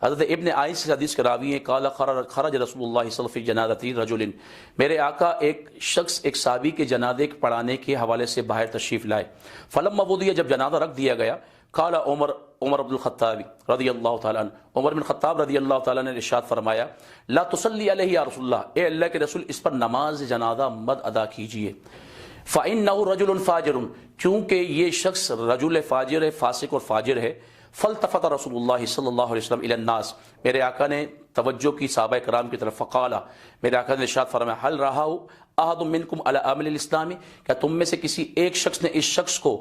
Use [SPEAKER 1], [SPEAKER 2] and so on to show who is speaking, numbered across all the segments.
[SPEAKER 1] حضرت ابن عائش سے حدیث کے راوی ہیں، قال خرج رسول اللہ صلی اللہ علیہ وسلم فی جنازۃ رجل، میرے آقا ایک شخص ایک صحابی کے جنازے کے پڑھانے کے حوالے سے باہر تشریف لائے۔ فلما وضع، جب جنازہ رکھ دیا گیا، قال عمر بن الخطاب رضی اللہ تعالیٰ عنہ، عمر بن خطاب رضی اللہ تعالیٰ نے ارشاد فرمایا، لا تصلی علیہ یا رسول اللہ، اے اللہ کے رسول اس پر نماز جنازہ مت ادا کیجیے۔ فإنه رجل فاجر، کیونکہ یہ شخص رجل فاجر ہے، فاسق اور فاجر ہے۔ فالتفت رسول اللہ صلی اللہ علیہ وسلم الی الناس، میرے آقا نے توجہ کی صحابہ کرام کی طرف، فقال، میرے آقا نے ارشاد فرمایا، هل رآہ احد منکم علی عمل الاسلام، کیا تم میں سے کسی ایک شخص نے اس شخص کو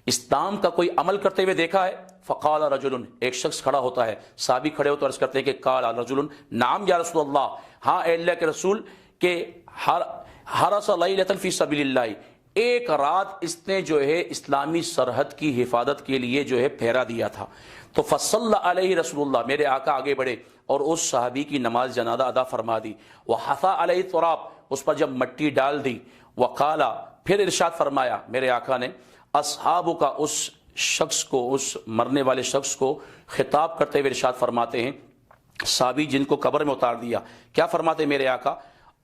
[SPEAKER 1] اسلام کا کوئی عمل کرتے ہوئے دیکھا ہے؟ فقال رجل، ایک شخص کھڑا ہوتا ہے، صحابی کھڑے ہوتے عرض کرتے ہیں کہ قال رجل، نعم یا رسول اللہ، ہاں اے اللہ کے رسول، کہ حرس لیلۃ فی سبیل اللہ، ایک رات اس نے جو ہے اسلامی سرحد کی حفاظت کے لیے جو ہے پھیرا دیا تھا۔ تو فصلی علیہ رسول اللہ، میرے آقا آگے بڑھے اور اس صحابی کی نماز جنازہ ادا فرما دی۔ وحثا علیہ تراب، اس پر جب مٹی ڈال دی۔ وقالا، پھر ارشاد فرمایا میرے آقا نے، اصحابوں کا، اس شخص کو، اس مرنے والے شخص کو خطاب کرتے ہوئے ارشاد فرماتے ہیں، صحابی جن کو قبر میں اتار دیا، کیا فرماتے میرے آقا،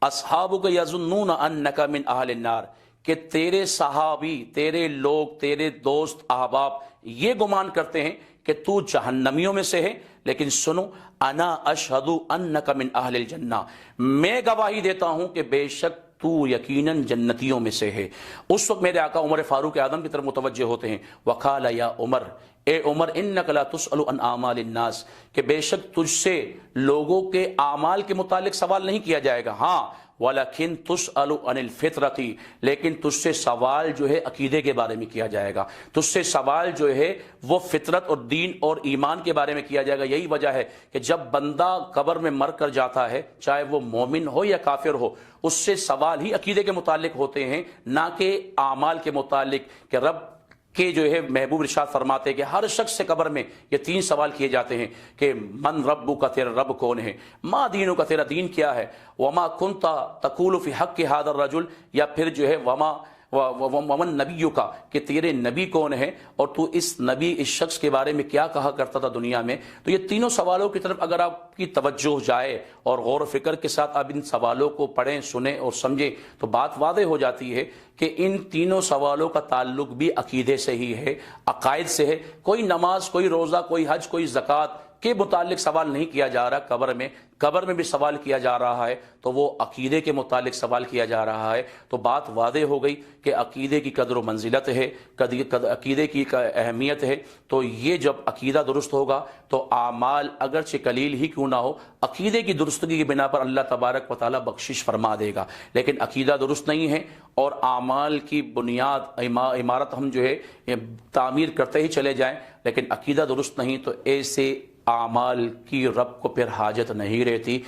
[SPEAKER 1] اصحابک یظنون انک من اہل النار، کہ تیرے صحابی، تیرے لوگ، تیرے دوست احباب یہ گمان کرتے ہیں کہ تو جہنمیوں میں سے ہے، لیکن سنو، انا اشہد انک من اہل الجنہ، میں گواہی دیتا ہوں کہ بے شک تو یقیناً جنتیوں میں سے ہے۔ اس وقت میرے آقا عمر فاروق اعظم کی طرف متوجہ ہوتے ہیں، وقال یا عمر، اے عمر، انک لا تسأل عن اعمال الناس، کہ بے شک تجھ سے لوگوں کے اعمال کے متعلق سوال نہیں کیا جائے گا، ہاں وَلَكِن تُسْأَلُ عَنِ الْفِطْرَةِ، لیکن تجھ سے سوال جو ہے عقیدے کے بارے میں کیا جائے گا، تجھ سے سوال جو ہے وہ فطرت اور دین اور ایمان کے بارے میں کیا جائے گا۔ یہی وجہ ہے کہ جب بندہ قبر میں مر کر جاتا ہے، چاہے وہ مومن ہو یا کافر ہو، اس سے سوال ہی عقیدے کے متعلق ہوتے ہیں، نہ کہ اعمال کے متعلق، کہ رب کہ جو ہے محبوب ارشاد فرماتے ہیں کہ ہر شخص سے قبر میں یہ تین سوال کیے جاتے ہیں کہ من ربو کا، تیرا رب کون ہے، ما دینو کا، تیرا دین کیا ہے، وما کنتا تقول فی حق هذا الرجل، یا پھر جو ہے ومن نبیو کا، کہ تیرے نبی کون ہے اور تو اس نبی، اس شخص کے بارے میں کیا کہا کرتا تھا دنیا میں۔ تو یہ تینوں سوالوں کی طرف اگر آپ کی توجہ جائے اور غور و فکر کے ساتھ آپ ان سوالوں کو پڑھیں، سنیں اور سمجھیں، تو بات واضح ہو جاتی ہے کہ ان تینوں سوالوں کا تعلق بھی عقیدے سے ہی ہے، عقائد سے ہے۔ کوئی نماز، کوئی روزہ، کوئی حج، کوئی زکوٰۃ کے متعلق سوال نہیں کیا جا رہا قبر میں بھی سوال کیا جا رہا ہے، تو وہ عقیدے کے متعلق سوال کیا جا رہا ہے۔ تو بات واضح ہو گئی کہ عقیدے کی قدر و منزلت ہے، عقیدے کی اہمیت ہے۔ تو یہ جب عقیدہ درست ہوگا تو اعمال اگرچہ قلیل ہی کیوں نہ ہو، عقیدے کی درستگی کی بنا پر اللہ تبارک و تعالیٰ بخشش فرما دے گا۔ لیکن عقیدہ درست نہیں ہے اور اعمال کی بنیاد، عمارت ہم جو ہے تعمیر کرتے ہی چلے جائیں، لیکن عقیدہ درست نہیں، تو ایسے اعمال کی رب کو پھر حاجت نہیں رہتی۔